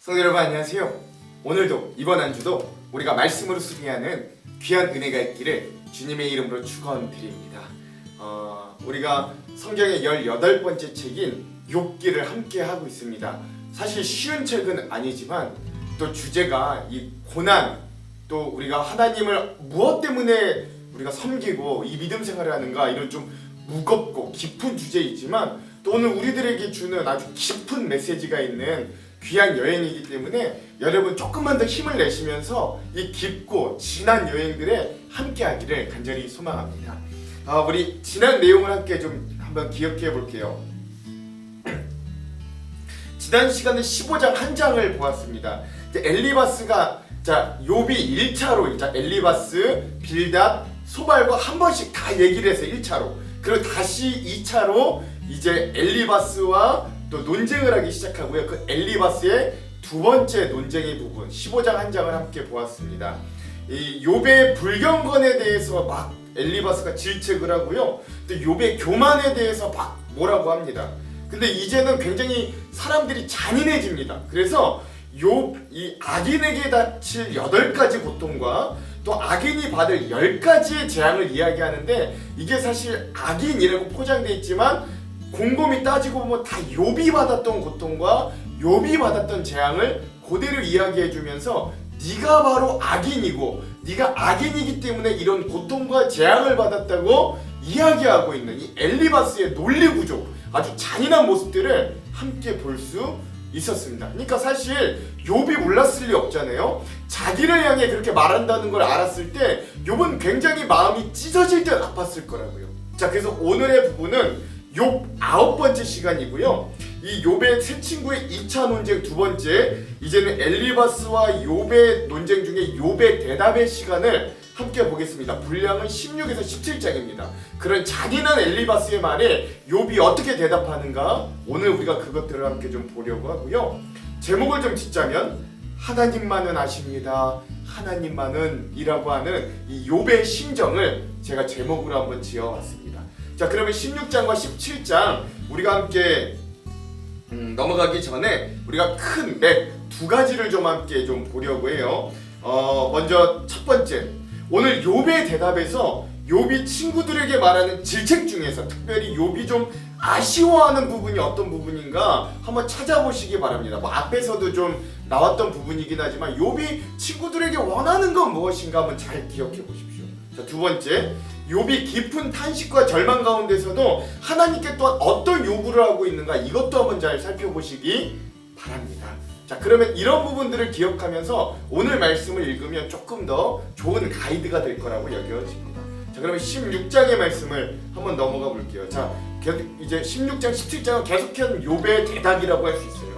성도 여러분 안녕하세요. 오늘도 이번 한 주도 우리가 말씀으로 수리하는 귀한 은혜가 있기를 주님의 이름으로 축원드립니다. 우리가 성경의 18번째 책인 욥기를 함께 하고 있습니다. 사실 쉬운 책은 아니지만 또 주제가 이 고난, 또 우리가 하나님을 무엇 때문에 우리가 섬기고 이 믿음 생활을 하는가, 이런 좀 무겁고 깊은 주제이지만 또 오늘 우리들에게 주는 아주 깊은 메시지가 있는 귀한 여행이기 때문에 여러분 조금만 더 힘을 내시면서 이 깊고 진한 여행들에 함께 하기를 간절히 소망합니다. 우리 지난 내용을 함께 좀 한번 기억해 볼게요. 지난 시간에 15장 한 장을 보았습니다. 엘리바스가 욥이 1차로 엘리바스, 빌닷, 소발과 한 번씩 다 얘기를 해서 1차로, 그리고 다시 2차로 이제 엘리바스와 또 논쟁을 하기 시작하고요. 그 엘리바스의 두 번째 논쟁의 부분 15장 한 장을 함께 보았습니다. 이 욥의 불경건에 대해서 막 엘리바스가 질책을 하고요. 또 욥의 교만에 대해서 막 뭐라고 합니다. 근데 이제는 굉장히 사람들이 잔인해집니다. 그래서 욥, 이 악인에게 닥칠 8가지 고통과 또 악인이 받을 10가지의 재앙을 이야기하는데, 이게 사실 악인이라고 포장되어 있지만 곰곰이 따지고 보면 다 욥이 받았던 고통과 욥이 받았던 재앙을 그대로 이야기해주면서 네가 바로 악인이고 네가 악인이기 때문에 이런 고통과 재앙을 받았다고 이야기하고 있는 이 엘리바스의 논리구조, 아주 잔인한 모습들을 함께 볼 수 있었습니다. 그러니까 사실 욥이 몰랐을 리 없잖아요. 자기를 향해 그렇게 말한다는 걸 알았을 때 욥은 굉장히 마음이 찢어질 듯 아팠을 거라고요. 자, 그래서 오늘의 부분은 욥 9번째 시간이고요. 이 욥의 세 친구의 2차 논쟁 두 번째, 이제는 엘리바스와 욥의 논쟁 중에 욥의 대답의 시간을 함께 보겠습니다. 분량은 16에서 17장입니다. 그런 잔인한 엘리바스의 말에 욥이 어떻게 대답하는가, 오늘 우리가 그것들을 함께 좀 보려고 하고요. 제목을 좀 짓자면 하나님만은 아십니다, 하나님만은 이라고 하는 이 욥의 심정을 제가 제목으로 한번 지어왔습니다. 자, 그러면 16장과 17장 우리가 함께 넘어가기 전에 우리가 큰 맵 두 가지를 좀 함께 좀 보려고 해요. 먼저 첫 번째, 오늘 욥의 대답에서 욥이 친구들에게 말하는 질책 중에서 특별히 욥이 좀 아쉬워하는 부분이 어떤 부분인가 한번 찾아보시기 바랍니다. 앞에서도 좀 나왔던 부분이긴 하지만 욥이 친구들에게 원하는 건 무엇인가 한번 잘 기억해 보십시오. 자, 두 번째, 욥이 깊은 탄식과 절망 가운데서도 하나님께 또한 어떤 요구를 하고 있는가, 이것도 한번 잘 살펴보시기 바랍니다. 자, 그러면 이런 부분들을 기억하면서 오늘 말씀을 읽으면 조금 더 좋은 가이드가 될 거라고 여겨집니다. 자, 그러면 16장의 말씀을 한번 넘어가 볼게요. 자, 이제 16장, 17장은 계속해서 욥의 대답이라고 할 수 있어요.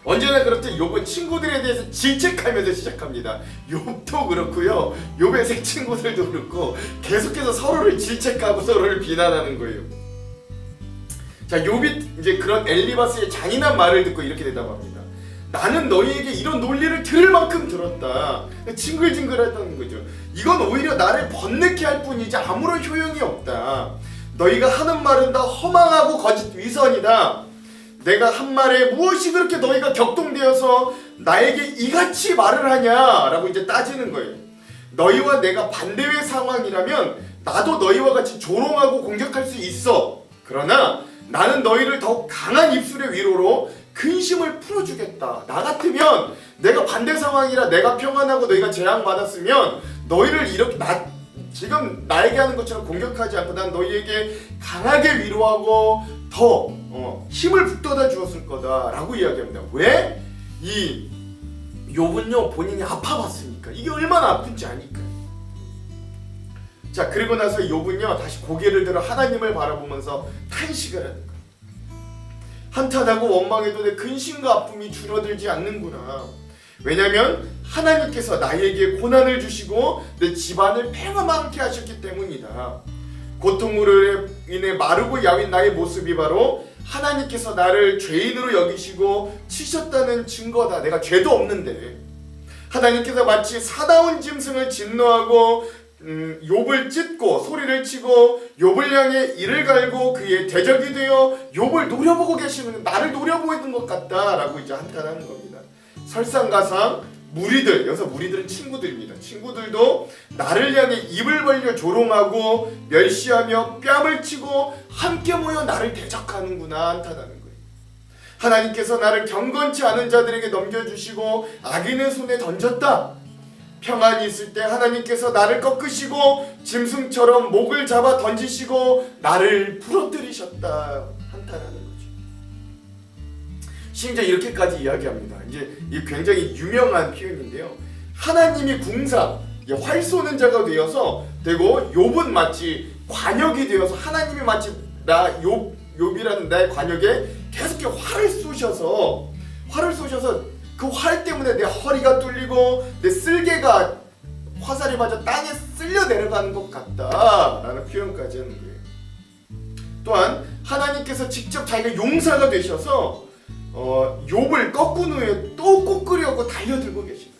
언제나 그렇듯 욥은 친구들에 대해서 질책하면서 시작합니다. 욥도 그렇고요, 욥의 새 친구들도 그렇고 계속해서 서로를 질책하고 서로를 비난하는 거예요. 자, 욥이 이제 그런 엘리바스의 잔인한 말을 듣고 이렇게 대답합니다. 나는 너희에게 이런 논리를 들을 만큼 들었다. 징글징글했다는 거죠. 이건 오히려 나를 번뇌케 할 뿐이지 아무런 효용이 없다. 너희가 하는 말은 다 허망하고 거짓 위선이다. 내가 한 말에 무엇이 그렇게 너희가 격동되어서 나에게 이같이 말을 하냐라고 이제 따지는 거예요. 너희와 내가 반대의 상황이라면 나도 너희와 같이 조롱하고 공격할 수 있어. 그러나 나는 너희를 더욱 강한 입술의 위로로 근심을 풀어주겠다. 나 같으면 내가 반대 상황이라 내가 평안하고 너희가 재앙받았으면 너희를 이렇게 지금 나에게 하는 것처럼 공격하지 않고 난 너희에게 강하게 위로하고 더 힘을 북돋아 주었을 거다라고 이야기합니다. 왜? 이 욥은요, 본인이 아파봤으니까. 이게 얼마나 아픈지 아니까요. 자, 그리고 나서 욥은요 다시 고개를 들어 하나님을 바라보면서 탄식을 하는 거예요. 한탄하고 원망해도 내 근심과 아픔이 줄어들지 않는구나. 왜냐면 하나님께서 나에게 고난을 주시고 내 집안을 평안케 하셨기 때문이다. 고통으로 인해 마르고 야윈 나의 모습이 바로 하나님께서 나를 죄인으로 여기시고 치셨다는 증거다. 내가 죄도 없는데 하나님께서 마치 사나운 짐승을 진노하고 욥을 찢고 소리를 치고 욥을 향해 이를 갈고 그의 대적이 되어 욥을 노려보고 계시는, 나를 노려보는 것 같다라고 이제 한탄하는 겁니다. 설상가상 무리들, 여기서 무리들은 친구들입니다. 친구들도 나를 향해 입을 벌려 조롱하고 멸시하며 뺨을 치고 함께 모여 나를 대적하는구나 한탄하는 거예요. 하나님께서 나를 경건치 않은 자들에게 넘겨주시고 악인의 손에 던졌다. 평안이 있을 때 하나님께서 나를 꺾으시고 짐승처럼 목을 잡아 던지시고 나를 부러뜨리셨다 한탄하는 거죠. 심지어 이렇게까지 이야기합니다. 이제 이 굉장히 유명한 표현인데요. 하나님이 궁사, 활 쏘는 자가 되어서 되고 욥은 마치 관역이 되어서 하나님이 마치 욥이라는 나의 관역에 계속 활을 쏘셔서 그 활 때문에 내 허리가 뚫리고 내 쓸개가 화살이 맞아 땅에 쓸려 내려가는 것 같다라는 표현까지 하는 거예요. 또한 하나님께서 직접 자기가 용사가 되셔서 욥을 꺾은 후에 또 꺾으려고 달려들고 계시다.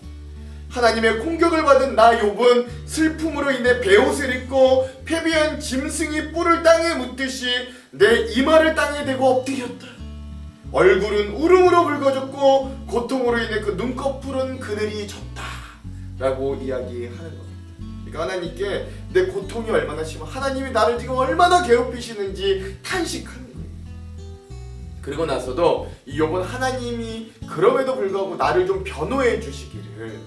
하나님의 공격을 받은 나 욥은 슬픔으로 인해 베옷을 입고 패배한 짐승이 뿔을 땅에 묻듯이 내 이마를 땅에 대고 엎드렸다. 얼굴은 울음으로 붉어졌고 고통으로 인해 그 눈꺼풀은 그늘이 졌다 라고 이야기하는 겁니다. 그러니까 하나님께 내 고통이 얼마나 심한, 하나님이 나를 지금 얼마나 괴롭히시는지 탄식하는 거예요. 그리고 나서도 이 욥은 하나님이 그럼에도 불구하고 나를 좀 변호해 주시기를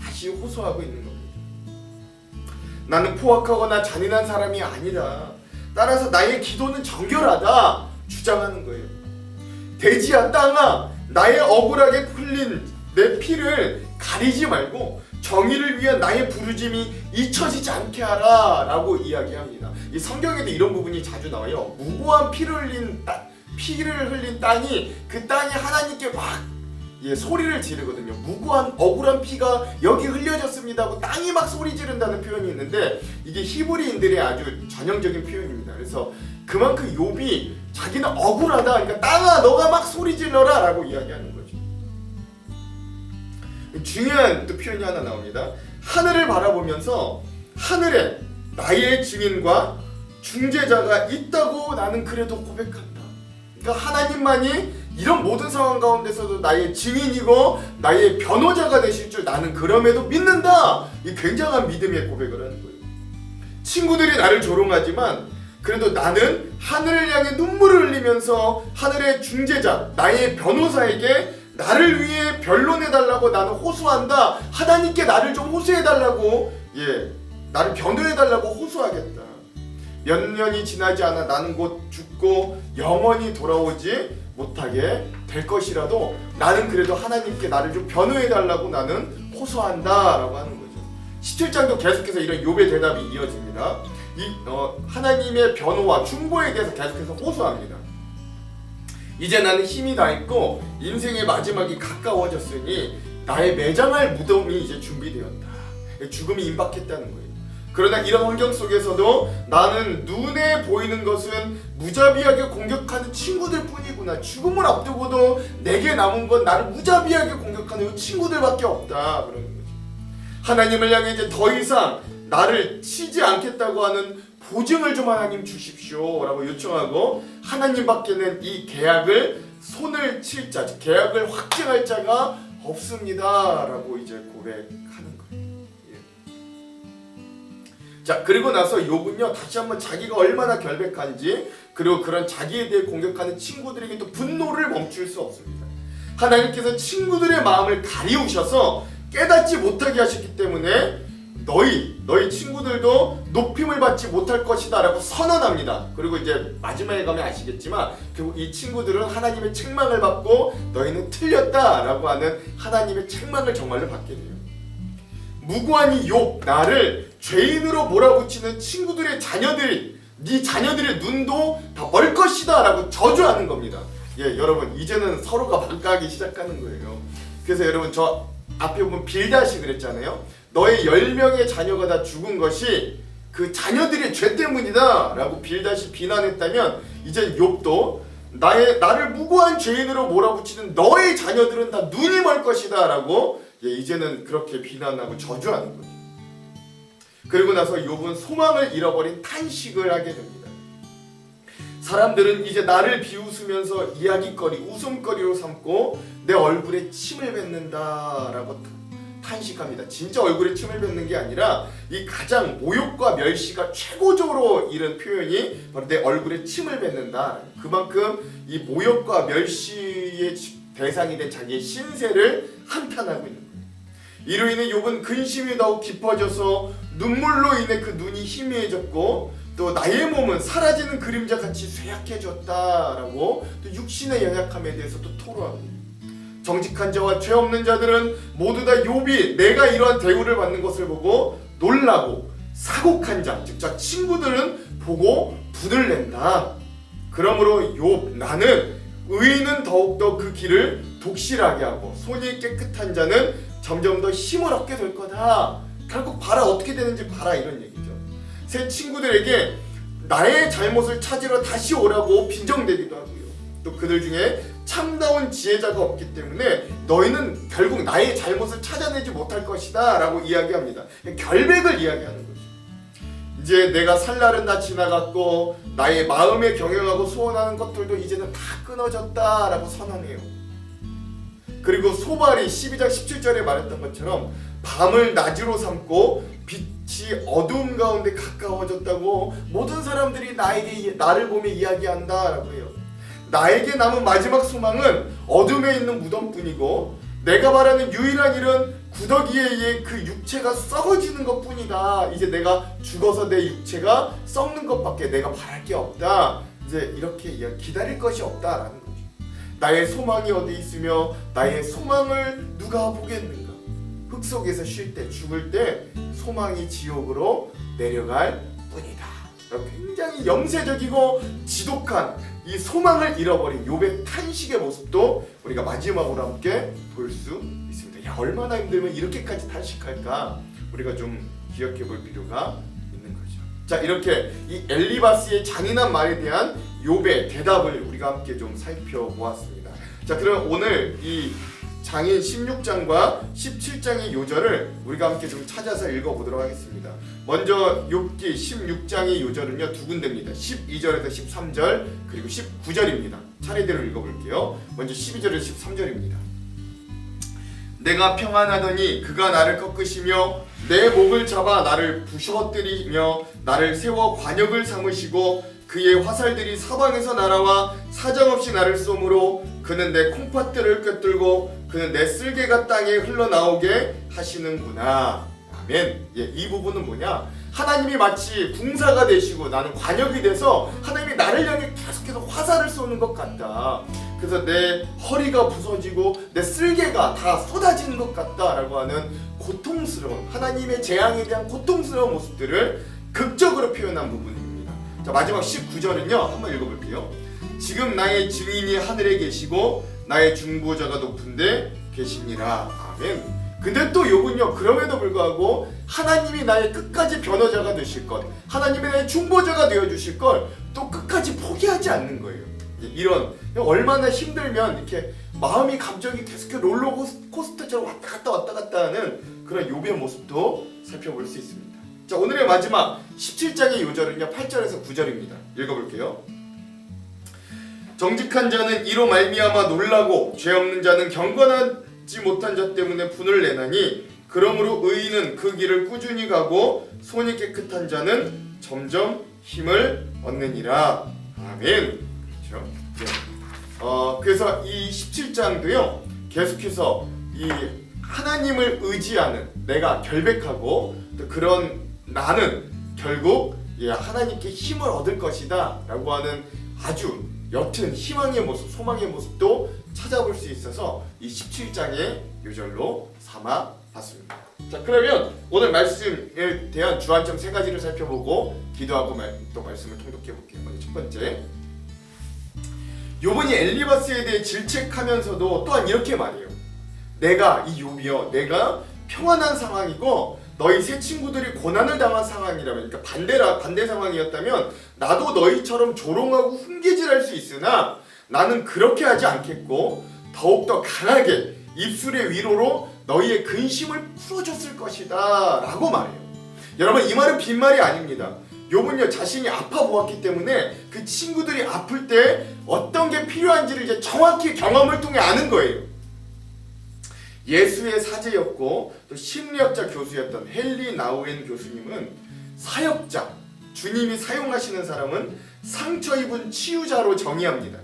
다시 호소하고 있는 겁니다. 나는 포악하거나 잔인한 사람이 아니다. 따라서 나의 기도는 정결하다 주장하는 거예요. 대지야 땅아, 나의 억울하게 흘린 내 피를 가리지 말고 정의를 위한 나의 부르짐이 잊혀지지 않게 하라 라고 이야기합니다. 이 성경에도 이런 부분이 자주 나와요. 무고한 피를 흘린 땅이, 그 땅이 하나님께 막 소리를 지르거든요. 무고한 억울한 피가 여기 흘려졌습니다 하고 땅이 막 소리 지른다는 표현이 있는데, 이게 히브리인들의 아주 전형적인 표현입니다. 그래서 그만큼 욥이 자기는 억울하다, 그러니까 땅아 너가 막 소리 질러라 라고 이야기하는 거죠. 중요한 또 표현이 하나 나옵니다. 하늘을 바라보면서 하늘에 나의 증인과 중재자가 있다고 나는 그래도 고백한다. 그러니까 하나님만이 이런 모든 상황 가운데서도 나의 증인이고 나의 변호자가 되실 줄 나는 그럼에도 믿는다. 이 굉장한 믿음의 고백을 하는 거예요. 친구들이 나를 조롱하지만 그래도 나는 하늘을 향해 눈물을 흘리면서 하늘의 중재자, 나의 변호사에게 나를 위해 변론해달라고 나는 호소한다. 하나님께 나를 좀 호소해달라고, 나를 변호해달라고 호소하겠다. 몇 년이 지나지 않아 나는 곧 죽고 영원히 돌아오지 못하게 될 것이라도 나는 그래도 하나님께 나를 좀 변호해달라고 나는 호소한다 라고 하는 거죠. 17장도 계속해서 이런 욥의 대답이 이어집니다. 하나님의 변호와 중보에 대해서 계속해서 호소합니다. 이제 나는 힘이 다 있고 인생의 마지막이 가까워졌으니 나의 매장할 무덤이 이제 준비되었다. 죽음이 임박했다는 거예요. 그러나 이런 환경 속에서도 나는 눈에 보이는 것은 무자비하게 공격하는 친구들 뿐이구나. 죽음을 앞두고도 내게 남은 건 나를 무자비하게 공격하는 친구들밖에 없다. 그러는 거죠. 하나님을 향해 이제 더 이상 나를 치지 않겠다고 하는 보증을 좀 하나님 주십시오 라고 요청하고, 하나님밖에는 이 계약을 손을 칠 자, 계약을 확증할 자가 없습니다 라고 이제 고백하는 거예요. 자, 그리고 나서 욥은요 다시 한번 자기가 얼마나 결백한지, 그리고 그런 자기에 대해 공격하는 친구들에게 또 분노를 멈출 수 없습니다. 하나님께서 친구들의 마음을 가리우셔서 깨닫지 못하게 하셨기 때문에 너희 친구들도 높임을 받지 못할 것이다 라고 선언합니다. 그리고 이제 마지막에 가면 아시겠지만 결국 이 친구들은 하나님의 책망을 받고 너희는 틀렸다 라고 하는 하나님의 책망을 정말로 받게 돼요. 무고한 이 욥, 나를 죄인으로 몰아붙이는 친구들의 자녀들이, 네 자녀들의 눈도 다 멀 것이다 라고 저주하는 겁니다. 여러분 이제는 서로가 반가기 시작하는 거예요. 그래서 여러분 저 앞에 보면 빌닷이 그랬잖아요. 너의 10명의 자녀가 다 죽은 것이 그 자녀들의 죄 때문이다 라고 빌닷이 비난했다면, 이젠 욥도 나를 무고한 죄인으로 몰아붙이는 너의 자녀들은 다 눈이 멀 것이다 라고 이제는 그렇게 비난하고 저주하는 거죠. 그리고 나서 욥은 소망을 잃어버린 탄식을 하게 됩니다. 사람들은 이제 나를 비웃으면서 이야기거리, 웃음거리로 삼고 내 얼굴에 침을 뱉는다라고 탄식합니다. 진짜 얼굴에 침을 뱉는 게 아니라 이 가장 모욕과 멸시가 최고조로 이른 표현이 바로 내 얼굴에 침을 뱉는다. 그만큼 이 모욕과 멸시의 대상이 된 자기의 신세를 한탄하고 있는 거예요. 이로 인해 욥은 근심이 더욱 깊어져서 눈물로 인해 그 눈이 희미해졌고 또 나의 몸은 사라지는 그림자같이 쇠약해졌다라고 또 육신의 연약함에 대해서 또 토로합니다. 정직한 자와 죄 없는 자들은 모두 다 욥이 내가 이러한 대우를 받는 것을 보고 놀라고 사곡한 자, 즉 자 친구들은 보고 분을 낸다. 그러므로 욥 나는 의인은 더욱더 그 길을 독실하게 하고 손이 깨끗한 자는 점점 더 힘을 얻게 될 거다. 결국 봐라 어떻게 되는지 봐라 이런 얘기죠. 새 친구들에게 나의 잘못을 찾으러 다시 오라고 빈정대기도 하고요. 또 그들 중에 참다운 지혜자가 없기 때문에 너희는 결국 나의 잘못을 찾아내지 못할 것이다 라고 이야기합니다. 결백을 이야기하는 거죠. 이제 내가 살 날은 다 지나갔고 나의 마음에 경영하고 소원하는 것들도 이제는 다 끊어졌다 라고 선언해요. 그리고 소발이 12장 17절에 말했던 것처럼 밤을 낮으로 삼고 빛이 어두움 가운데 가까워졌다고 모든 사람들이 나를 보며 이야기한다 라고 해요. 나에게 남은 마지막 소망은 어둠에 있는 무덤뿐이고 내가 바라는 유일한 일은 구더기에 의해 그 육체가 썩어지는 것뿐이다. 이제 내가 죽어서 내 육체가 썩는 것밖에 내가 바랄 게 없다. 이제 이렇게 기다릴 것이 없다라는 거죠. 나의 소망이 어디 있으며 나의 소망을 누가 보겠는가. 흙 속에서 쉴 때 죽을 때 소망이 지옥으로 내려갈 뿐이다. 굉장히 염세적이고 지독한 이 소망을 잃어버린 욥의 탄식의 모습도 우리가 마지막으로 함께 볼 수 있습니다. 야, 얼마나 힘들면 이렇게까지 탄식할까 우리가 좀 기억해 볼 필요가 있는 거죠. 자, 이렇게 이 엘리바스의 잔인한 말에 대한 욥의 대답을 우리가 함께 좀 살펴보았습니다. 자, 그럼 오늘 이 장인 16장과 17장의 요절을 우리가 함께 좀 찾아서 읽어보도록 하겠습니다. 먼저 욥기 16장의 요절은요 두 군데입니다. 12절에서 13절 그리고 19절입니다. 차례대로 읽어볼게요. 먼저 12절에서 13절입니다. 내가 평안하더니 그가 나를 꺾으시며 내 목을 잡아 나를 부셔뜨리며 나를 세워 관역을 삼으시고 그의 화살들이 사방에서 날아와 사정없이 나를 쏘므로 그는 내 콩팥들을 꿰뚫고 그는 내 쓸개가 땅에 흘러나오게 하시는구나. 아멘. 예, 이 부분은 뭐냐? 하나님이 마치 궁사가 되시고 나는 관역이 돼서 하나님이 나를 향해 계속해서 화살을 쏘는 것 같다. 그래서 내 허리가 부서지고 내 쓸개가 다 쏟아지는 것 같다라고 하는 고통스러운 하나님의 재앙에 대한 고통스러운 모습들을 극적으로 표현한 부분입니다. 자, 마지막 19절은요 한번 읽어볼게요. 지금 나의 증인이 하늘에 계시고 나의 중보자가 높은데 계시니라. 아멘. 근데 또 욥은요 그럼에도 불구하고 하나님이 나의 끝까지 변호자가 되실 것, 하나님이 나의 중보자가 되어주실 걸 또 끝까지 포기하지 않는 거예요. 이런 얼마나 힘들면 이렇게 마음이 감정이 계속 롤러코스터처럼 왔다 갔다 하는 그런 욥의 모습도 살펴볼 수 있습니다. 자, 오늘의 마지막 17장의 요절은요 8절에서 9절입니다. 읽어볼게요. 정직한 자는 이로 말미암아 놀라고 죄 없는 자는 경건하지 못한 자 때문에 분을 내나니 그러므로 의인은 그 길을 꾸준히 가고 손이 깨끗한 자는 점점 힘을 얻느니라. 아멘. 그렇죠? 네. 그래서 이 17장도요 계속해서 이 하나님을 의지하는 내가 결백하고 또 그런 나는 결국 하나님께 힘을 얻을 것이다 라고 하는 아주 옅은 희망의 모습, 소망의 모습도 찾아볼 수 있어서 이 17장의 요절로 삼아봤습니다. 자, 그러면 오늘 말씀에 대한 주안점 세 가지를 살펴보고 기도하고 또 말씀을 통독해 볼게요. 먼저 첫 번째, 욥은 엘리바스에 대해 질책하면서도 또한 이렇게 말해요. 내가 이 욥이여, 내가 평안한 상황이고 너희 새 친구들이 고난을 당한 상황이라면, 그러니까 반대 상황이었다면 나도 너희처럼 조롱하고 훈계질할 수 있으나 나는 그렇게 하지 않겠고 더욱더 강하게 입술의 위로로 너희의 근심을 풀어줬을 것이다 라고 말해요. 여러분 이 말은 빈말이 아닙니다. 욥은요 자신이 아파 보았기 때문에 그 친구들이 아플 때 어떤 게 필요한지를 이제 정확히 경험을 통해 아는 거예요. 예수의 사제였고 또 심리학자 교수였던 헨리 나우엔 교수님은 사역자, 주님이 사용하시는 사람은 상처 입은 치유자로 정의합니다.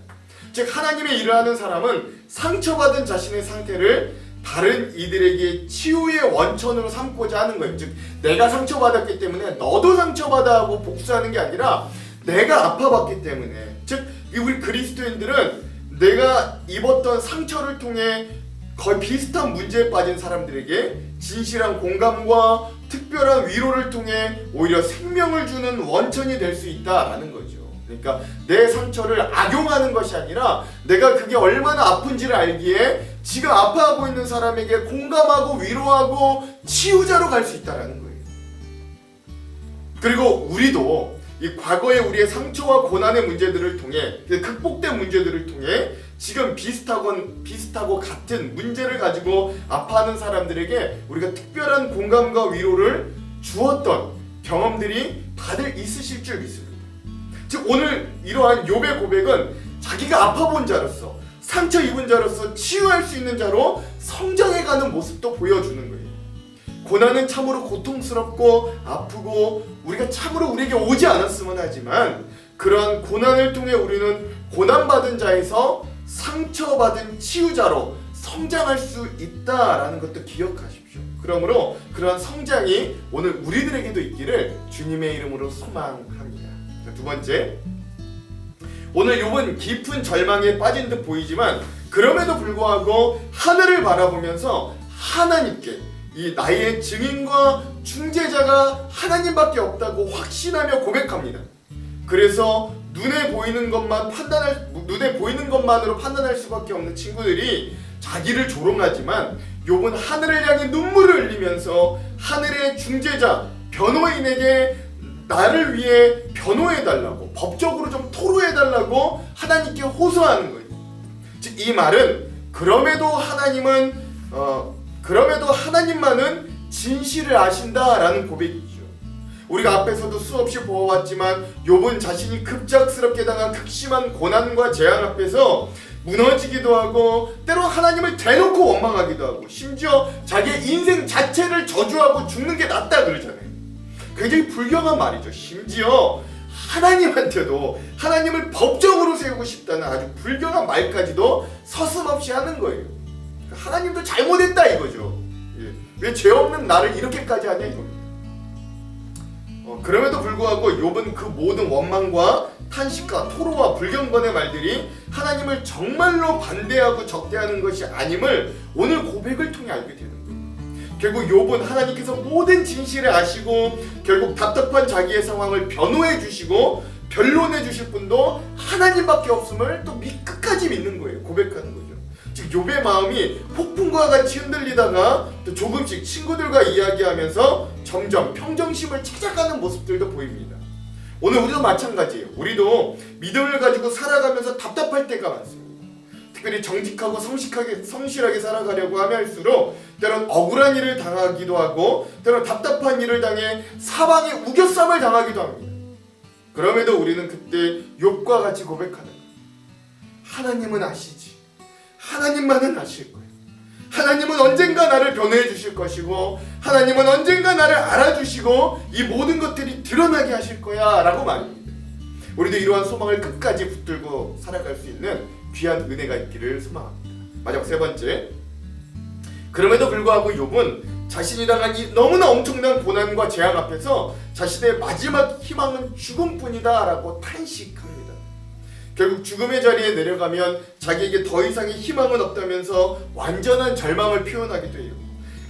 즉 하나님의 일을 하는 사람은 상처받은 자신의 상태를 다른 이들에게 치유의 원천으로 삼고자 하는 거예요. 즉 내가 상처받았기 때문에 너도 상처받아 하고 복수하는 게 아니라 내가 아파봤기 때문에, 즉 우리 그리스도인들은 내가 입었던 상처를 통해 거의 비슷한 문제에 빠진 사람들에게 진실한 공감과 특별한 위로를 통해 오히려 생명을 주는 원천이 될 수 있다라는 거죠. 그러니까 내 상처를 악용하는 것이 아니라 내가 그게 얼마나 아픈지를 알기에 지금 아파하고 있는 사람에게 공감하고 위로하고 치유자로 갈 수 있다는 거예요. 그리고 우리도 이 과거의 우리의 상처와 고난의 문제들을 통해, 극복된 문제들을 통해 지금 비슷하고 같은 문제를 가지고 아파하는 사람들에게 우리가 특별한 공감과 위로를 주었던 경험들이 다들 있으실 줄 믿습니다. 즉 오늘 이러한 욥의 고백은 자기가 아파본 자로서, 상처 입은 자로서 치유할 수 있는 자로 성장해가는 모습도 보여주는 거예요. 고난은 참으로 고통스럽고 아프고 우리가 참으로 우리에게 오지 않았으면 하지만 그러한 고난을 통해 우리는 고난받은 자에서 상처받은 치유자로 성장할 수 있다라는 것도 기억하십시오. 그러므로 그러한 성장이 오늘 우리들에게도 있기를 주님의 이름으로 소망합니다. 두 번째, 오늘 욥은 깊은 절망에 빠진 듯 보이지만 그럼에도 불구하고 하늘을 바라보면서 하나님께 이 나의 증인과 중재자가 하나님밖에 없다고 확신하며 고백합니다. 그래서 눈에 보이는 것만으로 판단할 수밖에 없는 친구들이 자기를 조롱하지만 욥은 하늘을 향해 눈물을 흘리면서 하늘의 중재자 변호인에게 나를 위해 변호해달라고, 법적으로 좀 토로해달라고 하나님께 호소하는 거예요. 즉 이 말은 그럼에도 하나님만은 진실을 아신다라는 고백이죠. 우리가 앞에서도 수없이 보아왔지만 욥은 자신이 급작스럽게 당한 극심한 고난과 재앙 앞에서 무너지기도 하고 때로 하나님을 대놓고 원망하기도 하고 심지어 자기의 인생 자체를 저주하고 죽는 게 낫다 그러잖아요. 굉장히 불경한 말이죠. 심지어 하나님한테도 하나님을 법정으로 세우고 싶다는 아주 불경한 말까지도 서슴없이 하는 거예요. 하나님도 잘못했다 이거죠. 왜 죄 없는 나를 이렇게까지 하냐 이겁니다. 그럼에도 불구하고 욥은 그 모든 원망과 탄식과 토로와 불경건의 말들이 하나님을 정말로 반대하고 적대하는 것이 아님을 오늘 고백을 통해 알게 되는 거예요. 결국 욥은 하나님께서 모든 진실을 아시고 결국 답답한 자기의 상황을 변호해 주시고 변론해 주실 분도 하나님밖에 없음을 또 끝까지 믿는 거예요. 고백하는 거죠. 즉 욥의 마음이 폭풍과 같이 흔들리다가 또 조금씩 친구들과 이야기하면서 점점 평정심을 찾아가는 모습들도 보입니다. 오늘 우리도 마찬가지예요. 우리도 믿음을 가지고 살아가면서 답답할 때가 많습니다. 특별히 정직하고 성실하게 살아가려고 하면 할수록 때론 억울한 일을 당하기도 하고 때론 답답한 일을 당해 사방에 우겨쌈을 당하기도 합니다. 그럼에도 우리는 그때 욥과 같이 고백하는 거예요. 하나님은 아시지. 하나님만은 아실 거예요. 하나님은 언젠가 나를 변호해 주실 것이고 하나님은 언젠가 나를 알아주시고 이 모든 것들이 드러나게 하실 거야 라고 말합니다. 우리도 이러한 소망을 끝까지 붙들고 살아갈 수 있는 귀한 은혜가 있기를 소망합니다. 마지막 세 번째, 그럼에도 불구하고 욥은 자신이 당한 이 너무나 엄청난 고난과 재앙 앞에서 자신의 마지막 희망은 죽음뿐이다 라고 탄식합니다. 결국 죽음의 자리에 내려가면 자기에게 더 이상의 희망은 없다면서 완전한 절망을 표현하기도 해요.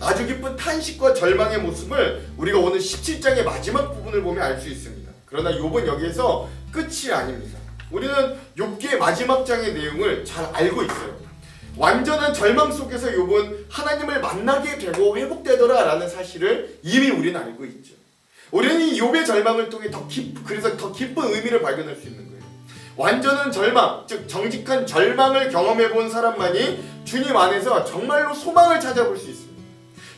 아주 깊은 탄식과 절망의 모습을 우리가 오늘 17장의 마지막 부분을 보면 알 수 있습니다. 그러나 욥은 여기에서 끝이 아닙니다. 우리는 욥기의 마지막 장의 내용을 잘 알고 있어요. 완전한 절망 속에서 욥은 하나님을 만나게 되고 회복되더라 라는 사실을 이미 우리는 알고 있죠. 우리는 이 욥의 절망을 통해 그래서 더 깊은 의미를 발견할 수 있는 거예요. 완전한 절망, 즉 정직한 절망을 경험해본 사람만이 주님 안에서 정말로 소망을 찾아볼 수 있습니다.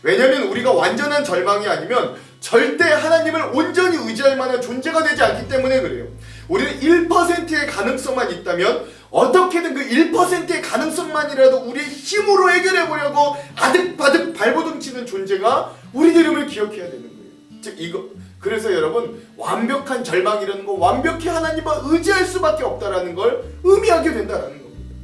왜냐하면 우리가 완전한 절망이 아니면 절대 하나님을 온전히 의지할 만한 존재가 되지 않기 때문에 그래요. 우리는 1%의 가능성만 있다면 어떻게든 그 1%의 가능성만이라도 우리의 힘으로 해결해 보려고 아득바득 발버둥 치는 존재가 우리의 이름을 기억해야 되는 거예요. 즉 그래서 여러분, 완벽한 절망이라는 건 완벽히 하나님을 의지할 수밖에 없다라는 걸 의미하게 된다라는 겁니다.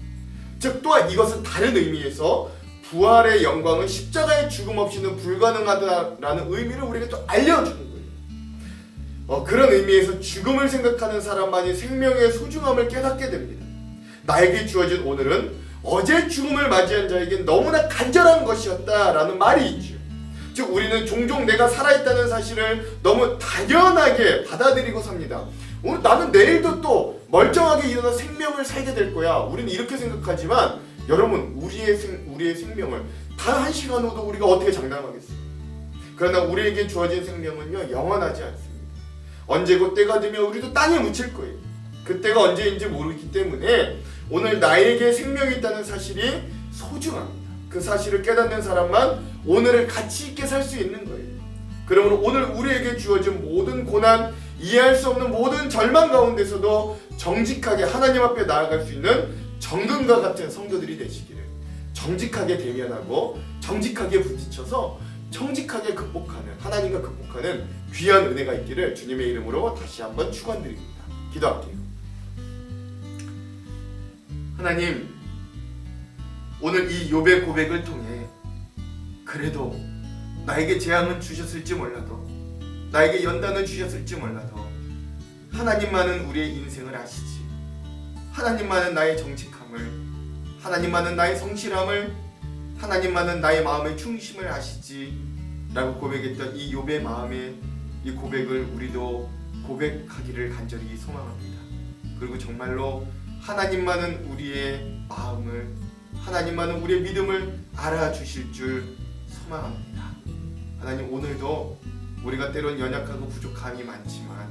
즉 또한 이것은 다른 의미에서 부활의 영광은 십자가의 죽음 없이는 불가능하다라는 의미를 우리에게 또 알려주는 거예요. 그런 의미에서 죽음을 생각하는 사람만이 생명의 소중함을 깨닫게 됩니다. 나에게 주어진 오늘은 어제 죽음을 맞이한 자에겐 너무나 간절한 것이었다라는 말이 있죠. 즉 우리는 종종 내가 살아있다는 사실을 너무 당연하게 받아들이고 삽니다. 나는 내일도 또 멀쩡하게 일어나 생명을 살게 될 거야. 우리는 이렇게 생각하지만 여러분, 우리의 생명을 단 한 시간 후도 우리가 어떻게 장담하겠어요? 그러나 우리에게 주어진 생명은요, 영원하지 않습니다. 언제고 때가 되면 우리도 땅에 묻힐 거예요. 그때가 언제인지 모르기 때문에 오늘 나에게 생명이 있다는 사실이 소중합니다. 그 사실을 깨닫는 사람만 오늘을 가치 있게 살 수 있는 거예요. 그러므로 오늘 우리에게 주어진 모든 고난, 이해할 수 없는 모든 절망 가운데서도 정직하게 하나님 앞에 나아갈 수 있는 정금과 같은 성도들이 되시기를, 정직하게 대면하고 정직하게 부딪혀서 정직하게 하나님과 극복하는 귀한 은혜가 있기를 주님의 이름으로 다시 한번 축원드립니다. 기도할게요. 하나님, 오늘 이 욥의 고백을 통해 그래도 나에게 재앙은 주셨을지 몰라도, 나에게 연단은 주셨을지 몰라도 하나님만은 우리의 인생을 아시지, 하나님만은 나의 정직함을, 하나님만은 나의 성실함을, 하나님만은 나의 마음의 중심을 아시지 라고 고백했던 이 욥의 마음의 이 고백을 우리도 고백하기를 간절히 소망합니다. 그리고 정말로 하나님만은 우리의 마음을, 하나님만은 우리의 믿음을 알아주실 줄 소망합니다. 하나님, 오늘도 우리가 때론 연약하고 부족함이 많지만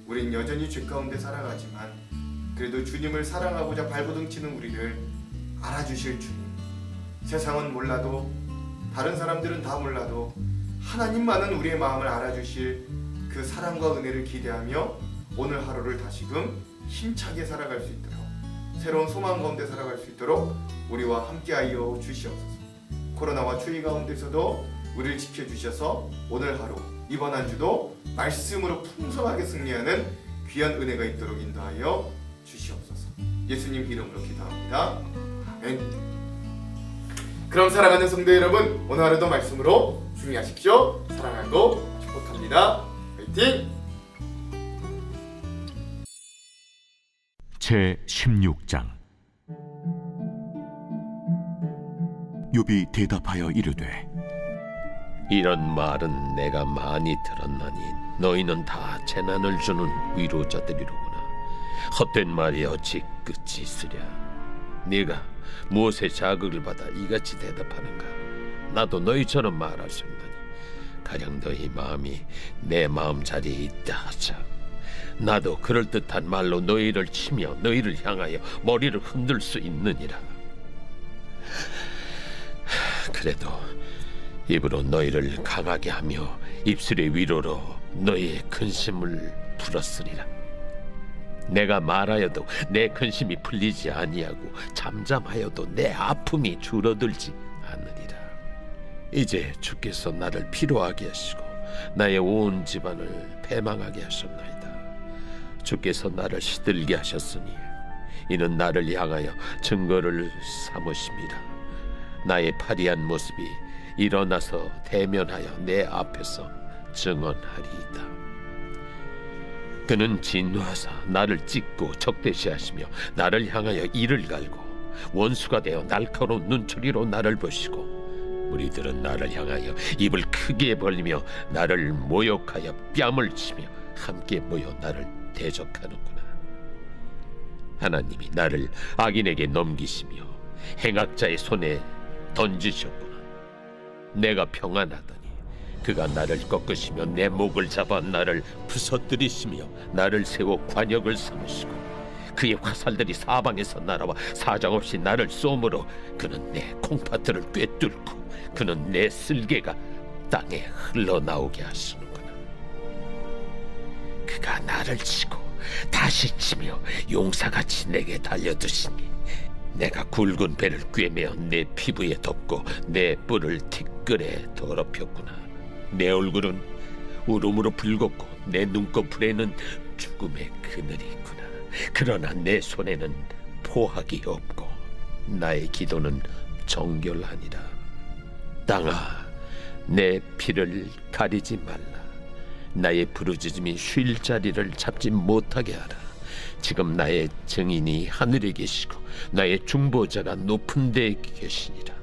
우린 여전히 죄 가운데 살아가지만 그래도 주님을 사랑하고자 발버둥 치는 우리를 알아주실 주님, 세상은 몰라도 다른 사람들은 다 몰라도 하나님만은 우리의 마음을 알아주실 그 사랑과 은혜를 기대하며 오늘 하루를 다시금 힘차게 살아갈 수 있도록, 새로운 소망 가운데 살아갈 수 있도록 우리와 함께하여 주시옵소서. 코로나와 추위 가운데서도 우리를 지켜주셔서 오늘 하루, 이번 한 주도 말씀으로 풍성하게 승리하는 귀한 은혜가 있도록 인도하여 주시옵소서. 예수님 이름으로 기도합니다. 아멘. 그럼 사랑하는 성도 여러분, 오늘 하루도 말씀으로 승리하십시오. 사랑하고 축복합니다. 화이팅! 제 16장. 욥이 대답하여 이르되, 이런 말은 내가 많이 들었나니 너희는 다 재난을 주는 위로자들이로구나. 헛된 말이 어찌 끝이 있으랴. 네가 무엇에 자극을 받아 이같이 대답하는가? 나도 너희처럼 말할 수 있나니 가령 너희 마음이 내 마음 자리에 있다 하자. 나도 그럴듯한 말로 너희를 치며 너희를 향하여 머리를 흔들 수 있느니라. 그래도 입으로 너희를 강하게 하며 입술의 위로로 너희의 근심을 풀었으리라. 내가 말하여도 내 근심이 풀리지 아니하고 잠잠하여도 내 아픔이 줄어들지 않으리라. 이제 주께서 나를 피로하게 하시고 나의 온 집안을 패망하게 하셨나이다. 주께서 나를 시들게 하셨으니 이는 나를 향하여 증거를 삼으심이라. 나의 파리한 모습이 일어나서 대면하여 내 앞에서 증언하리이다. 그는 진노하사 나를 찢고 적대시하시며 나를 향하여 이를 갈고 원수가 되어 날카로운 눈초리로 나를 보시고 무리들은 나를 향하여 입을 크게 벌리며 나를 모욕하여 뺨을 치며 함께 모여 나를 대적하는구나. 하나님이 나를 악인에게 넘기시며 행악자의 손에 던지셨구나. 내가 평안하더니 그가 나를 꺾으시며 내 목을 잡아 나를 부서뜨리시며 나를 세워 관역을 삼으시고 그의 화살들이 사방에서 날아와 사정없이 나를 쏘므로 그는 내 콩팥들을 꿰뚫고 그는 내 쓸개가 땅에 흘러나오게 하시는구나. 그가 나를 치고 다시 치며 용사같이 내게 달려드시니 내가 굵은 배를 꿰매어 내 피부에 덮고 내 뿔을 티끌에 더럽혔구나. 내 얼굴은 울음으로 붉었고 내 눈꺼풀에는 죽음의 그늘이 있구나. 그러나 내 손에는 포악이 없고 나의 기도는 정결하니라. 땅아, 내 피를 가리지 말라. 나의 부르짖음이 쉴 자리를 잡지 못하게 하라. 지금 나의 증인이 하늘에 계시고 나의 중보자가 높은 데에 계시니라.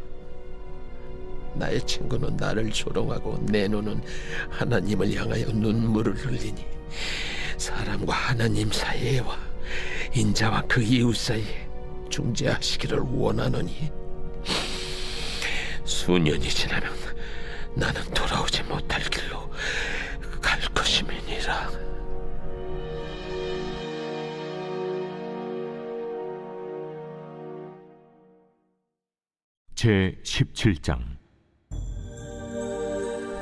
나의 친구는 나를 조롱하고 내 눈은 하나님을 향하여 눈물을 흘리니 사람과 하나님 사이에와 인자와 그 이웃 사이에 중재하시기를 원하노니 수년이 지나면 나는 돌아오지 못할 길로 갈 것임이니라. 제 17장.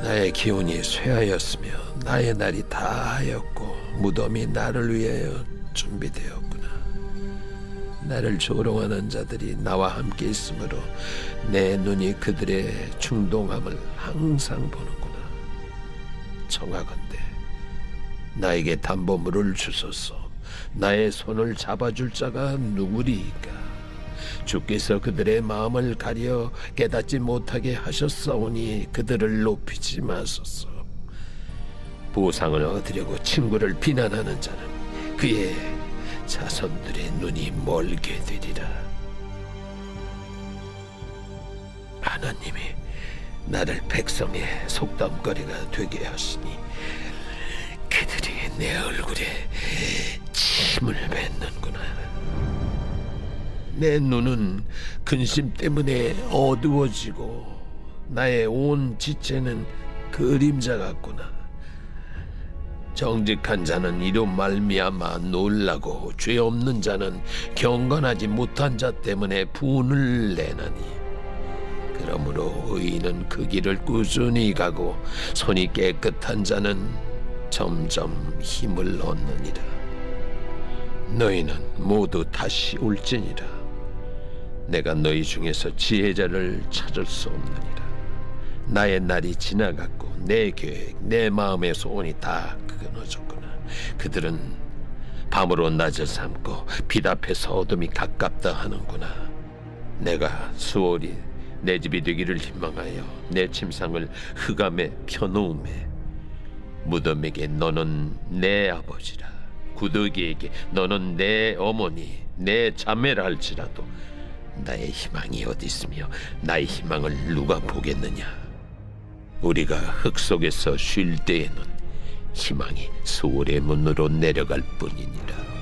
나의 기운이 쇠하였으며 나의 날이 다하였고 무덤이 나를 위하여 준비되었구나. 나를 조롱하는 자들이 나와 함께 있으므로 내 눈이 그들의 충동함을 항상 보는구나. 청하건대 나에게 담보물을 주소서. 나의 손을 잡아줄 자가 누구리이까? 주께서 그들의 마음을 가려 깨닫지 못하게 하셨사오니 그들을 높이지 마소서. 보상을 얻으려고 친구를 비난하는 자는 그의 자손들의 눈이 멀게 되리라. 하나님이 나를 백성의 속담거리가 되게 하시니 그들이 내 얼굴에 침을 뱉는구나. 내 눈은 근심 때문에 어두워지고 나의 온 지체는 그림자 같구나. 정직한 자는 이로 말미암아 놀라고 죄 없는 자는 경건하지 못한 자 때문에 분을 내나니 그러므로 의인은 그 길을 꾸준히 가고 손이 깨끗한 자는 점점 힘을 얻느니라. 너희는 모두 다시 올지니라. 내가 너희 중에서 지혜자를 찾을 수 없느니라. 나의 날이 지나갔고 내 계획, 내 마음의 소원이 다 끊어졌구나. 그들은 밤으로 낮을 삼고 빛 앞에서 어둠이 가깝다 하는구나. 내가 수월이 내 집이 되기를 희망하여 내 침상을 흑암에 펴놓음에 무덤에게 너는 내 아버지라, 구더기에게 너는 내 어머니, 내 자매라 할지라도 나의 희망이 어디 있으며 나의 희망을 누가 보겠느냐? 우리가 흙 속에서 쉴 때에는 희망이 수월의 문으로 내려갈 뿐이니라.